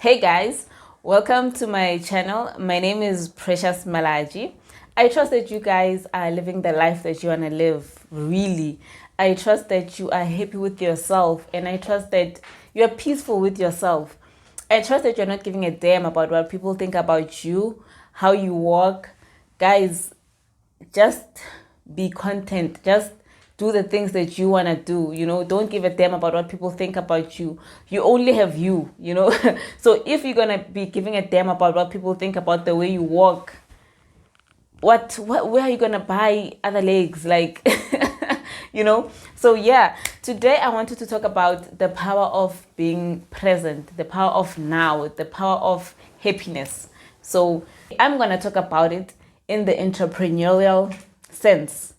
Hey guys, welcome to my channel. My name is Precious Malatji. I trust that you guys are living the life that you want to live, really. I trust that you are happy with yourself, and I trust that you are peaceful with yourself. I trust that you're not giving a damn about what people think about you, how you walk. Guys, just be content. Just do the things that you want to do. Don't give a damn about what people think about you. You only have you. So if you're going to be giving a damn about what people think about the way you walk, where are you going to buy other legs? So yeah, today I wanted to talk about the power of being present, the power of now, the power of happiness. So I'm going to talk about it in the entrepreneurial sense,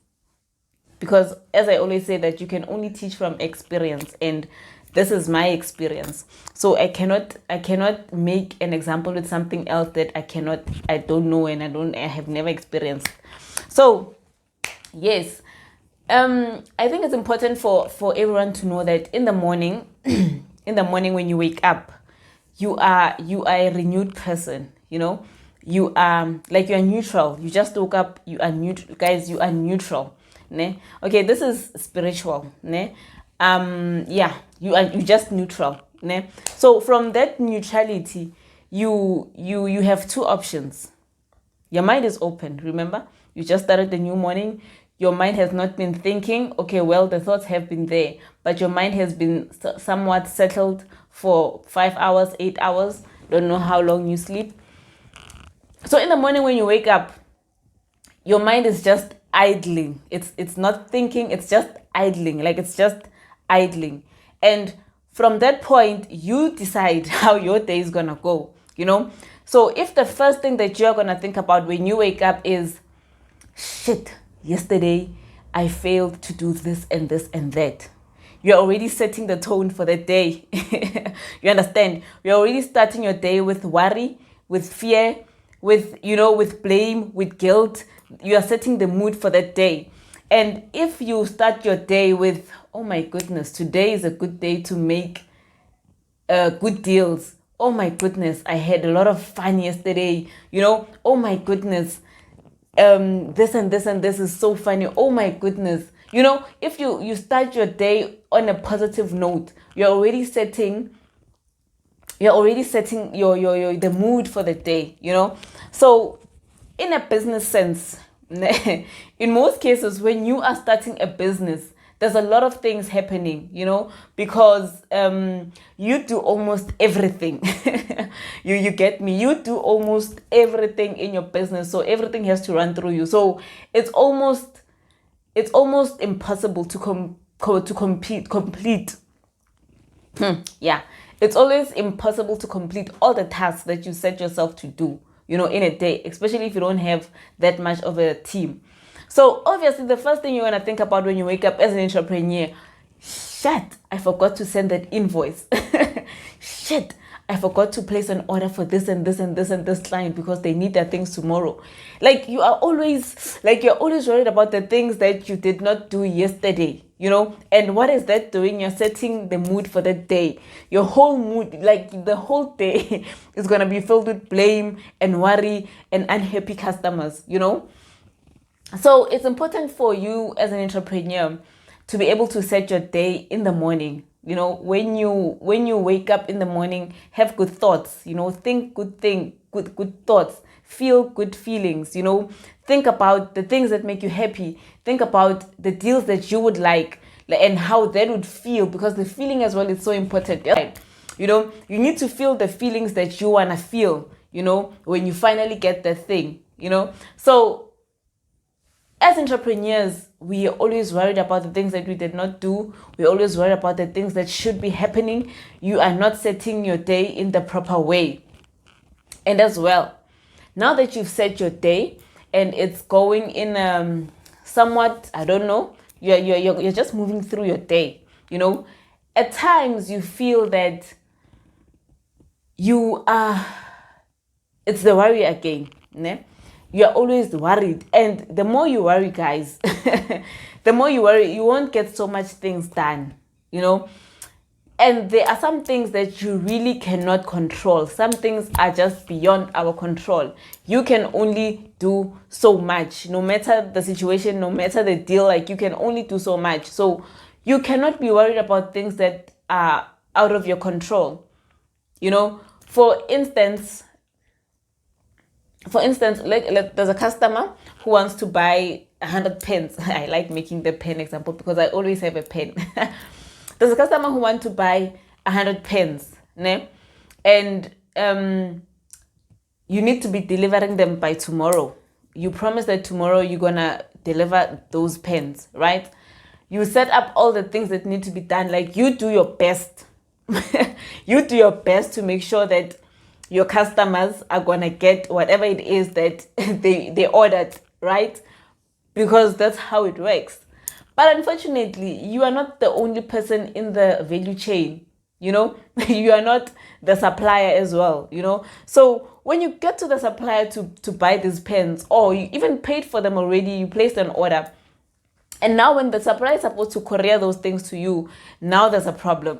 because as I always say, that you can only teach from experience, and this is my experience. So I cannot make an example with something else that I don't know, and I have never experienced. So yes, I think it's important for everyone to know that in the morning in the morning when you wake up, you are a renewed person. You are neutral. You just woke up, you are neutral. Guys, you are neutral, ne? Okay, this is spiritual, ne? Yeah, you just neutral, ne? So from that neutrality, you have two options. Your mind is open. Remember, you just started the new morning. Your mind has not been thinking. Okay, well, the thoughts have been there, but your mind has been somewhat settled for 5 hours, 8 hours. Don't know how long you sleep. So in the morning when you wake up, your mind is just idling. It's not thinking. It's just idling. It's just idling. And from that point, you decide how your day is gonna go. So if the first thing that you're gonna think about when you wake up is, shit, yesterday I failed to do this and this and that, you're already setting the tone for the day. You understand? You're already starting your day with worry, with fear, with blame, with guilt. You are setting the mood for that day. And if you start your day with, oh my goodness, today is a good day to make good deals. Oh my goodness, I had a lot of fun yesterday. Oh my goodness, this and this and this is so funny. Oh my goodness. If you start your day on a positive note, you're already setting your the mood for the day. So in a business sense, in most cases when you are starting a business, there's a lot of things happening, because you do almost everything. You get me? You do almost everything in your business, so everything has to run through you. So it's almost impossible to complete. Yeah, it's always impossible to complete all the tasks that you set yourself to do, in a day, especially if you don't have that much of a team. So obviously the first thing you're going to think about when you wake up as an entrepreneur, shit, I forgot to send that invoice. Shit, I forgot to place an order for this and this and this and this client because they need their things tomorrow. You're always worried about the things that you did not do yesterday, and what is that doing? You're setting the mood for the day. Your whole mood, the whole day is going to be filled with blame and worry and unhappy customers. So it's important for you as an entrepreneur to be able to set your day in the morning. When you wake up in the morning, have good thoughts. Think good thoughts. Feel good feelings. Think about the things that make you happy. Think about the deals that you would like and how that would feel, because the feeling as well is so important. You need to feel the feelings that you wanna feel. When you finally get the thing. So as entrepreneurs, we are always worried about the things that we did not do. We're always worried about the things that should be happening. You are not setting your day in the proper way. And as well, now that you've set your day and it's going in somewhat, I don't know, you're just moving through your day. At times you feel that it's the worry again, ne? You're always worried, and the more you worry, guys, the more you worry, you won't get so much things done. And there are some things that you really cannot control. Some things are just beyond our control. You can only do so much, no matter the situation, no matter the deal, like you can only do so much. So you cannot be worried about things that are out of your control. You know, for instance, like there's a customer who wants to buy 100 pens. I like making the pen example because I always have a pen. There's a customer who wants to buy 100 pens, ne? And you need to be delivering them by tomorrow. You promise that tomorrow you're gonna deliver those pens, right? You set up all the things that need to be done. Like you do your best. You do your best to make sure that your customers are gonna get whatever it is that they ordered, right? Because that's how it works. But unfortunately, you are not the only person in the value chain, you know. You are not the supplier as well, you know. So when you get to the supplier to buy these pens, or you even paid for them already, you placed an order, and now when the supplier is supposed to courier those things to you, now there's a problem.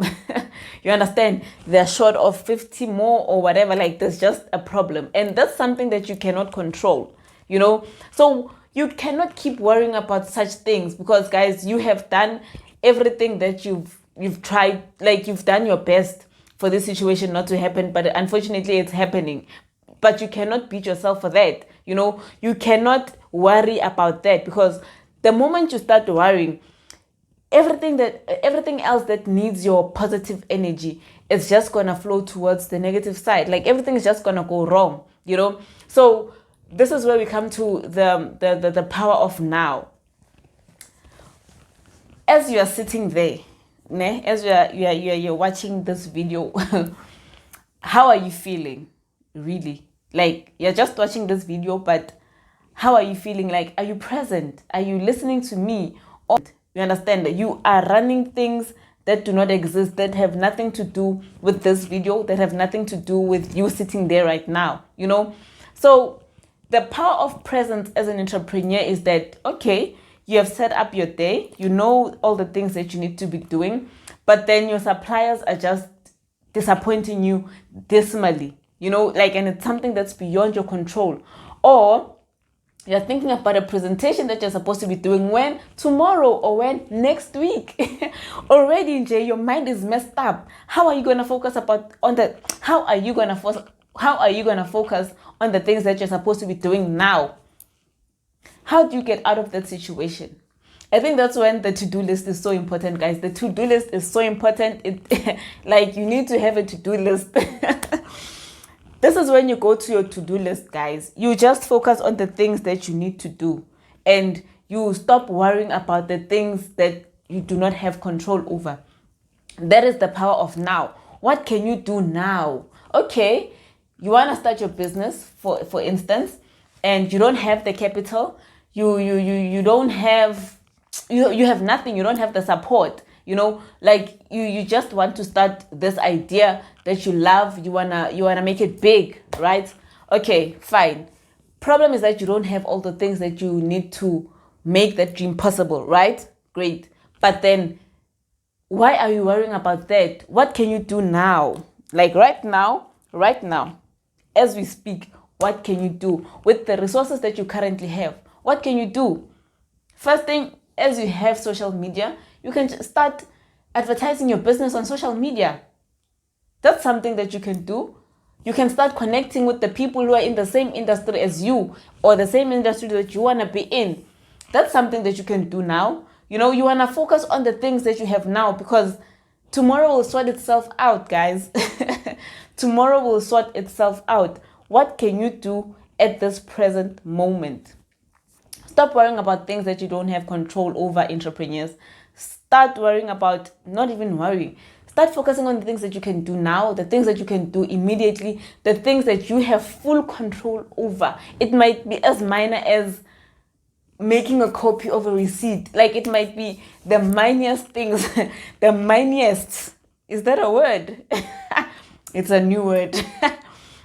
You understand? They're short of 50 more or whatever, like there's just a problem. And that's something that you cannot control, you know. So you cannot keep worrying about such things because, guys, you have done everything that you've tried, like you've done your best for this situation not to happen, but unfortunately it's happening. But you cannot beat yourself for that, you know. You cannot worry about that because the moment you start worrying, everything else that needs your positive energy is just gonna flow towards the negative side. Like everything is just gonna go wrong, you know. So this is where we come to the power of now. As you are sitting there, ne, as you're watching this video, how are you feeling? Really? Like you're just watching this video, but how are you feeling? Like, are you present? Are you listening to me? Or you understand that you are running things that do not exist, that have nothing to do with this video, that have nothing to do with you sitting there right now, you know? So the power of presence as an entrepreneur is that, okay, you have set up your day, you know all the things that you need to be doing, but then your suppliers are just disappointing you dismally, you know, like, and it's something that's beyond your control. Or you're thinking about a presentation that you're supposed to be doing when tomorrow or when next week. Already, Jay, your mind is messed up. How are you going to focus how are you going to focus on the things that you're supposed to be doing now? How do you get out of that situation? I think that's when the to-do list is so important, guys. The to-do list is so important. Like, you need to have a to-do list. This is when you go to your to-do list, guys. You just focus on the things that you need to do. And you stop worrying about the things that you do not have control over. That is the power of now. What can you do now? Okay, you want to start your business, for instance, and you don't have the capital. You don't have, you have nothing. You don't have the support. You know, like you just want to start this idea that you love. You wanna make it big, right? Okay, fine. Problem is that you don't have all the things that you need to make that dream possible, right? Great. But then why are you worrying about that? What can you do now? Like right now, as we speak, what can you do with the resources that you currently have? What can you do? First thing, as you have social media, you can just start advertising your business on social media. That's something that you can do. You can start connecting with the people who are in the same industry as you, or the same industry that you want to be in. That's something that you can do now. You know, you want to focus on the things that you have now, because tomorrow will sort itself out, guys. Tomorrow will sort itself out. What can you do at this present moment? Stop worrying about things that you don't have control over, entrepreneurs. Start worrying about, not even worrying. Start focusing on the things that you can do now, the things that you can do immediately, the things that you have full control over. It might be as minor as making a copy of a receipt. Like, it might be the miniest things, the miniest. Is that a word? It's a new word.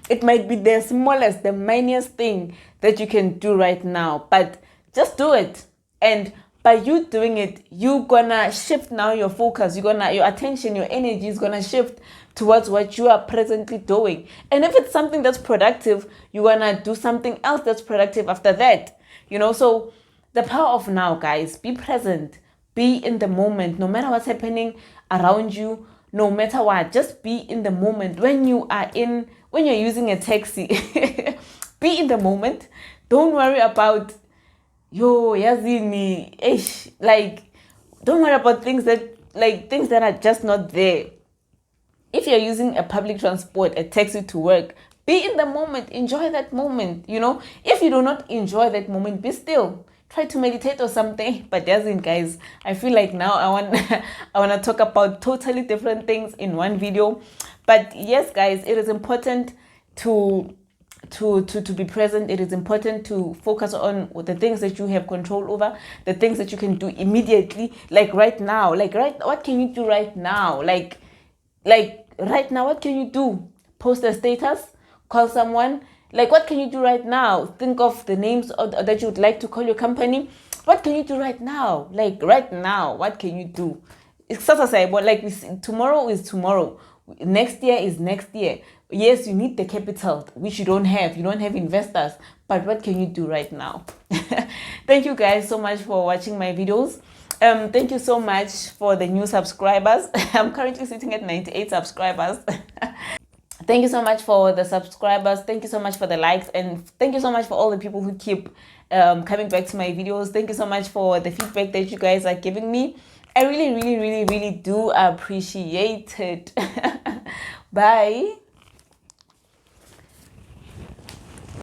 It might be the smallest, the miniest thing that you can do right now, but just do it. And by you doing it, you're gonna shift now your focus. Your attention, your energy is gonna shift towards what you are presently doing. And if it's something that's productive, you're gonna do something else that's productive after that. So the power of now, guys, be present, be in the moment, no matter what's happening around you, no matter what, just be in the moment. When you're using a taxi, be in the moment. Don't worry about yazini, don't worry about things that are just not there. If you're using a public transport, a taxi to work, be in the moment, enjoy that moment. If you do not enjoy that moment, be still, try to meditate or something. But guys, I feel like now I want to talk about totally different things in one video. But yes, guys, it is important to be present. It is important to focus on the things that you have control over, the things that you can do immediately, like right now. What can you do right now? Like right now, what can you do? Post a status, call someone. What can you do right now? Think of the names that you would like to call your company. What can you do right now? Right now, what can you do? It's tomorrow is tomorrow. Next year is next year. Yes, you need the capital, which you don't have. You don't have investors. But what can you do right now? Thank you guys so much for watching my videos. Thank you so much for the new subscribers. I'm currently sitting at 98 subscribers. Thank you so much for the subscribers. Thank you so much for the likes. And thank you so much for all the people who keep coming back to my videos. Thank you so much for the feedback that you guys are giving me. I really, really, really, really do appreciate it. Bye.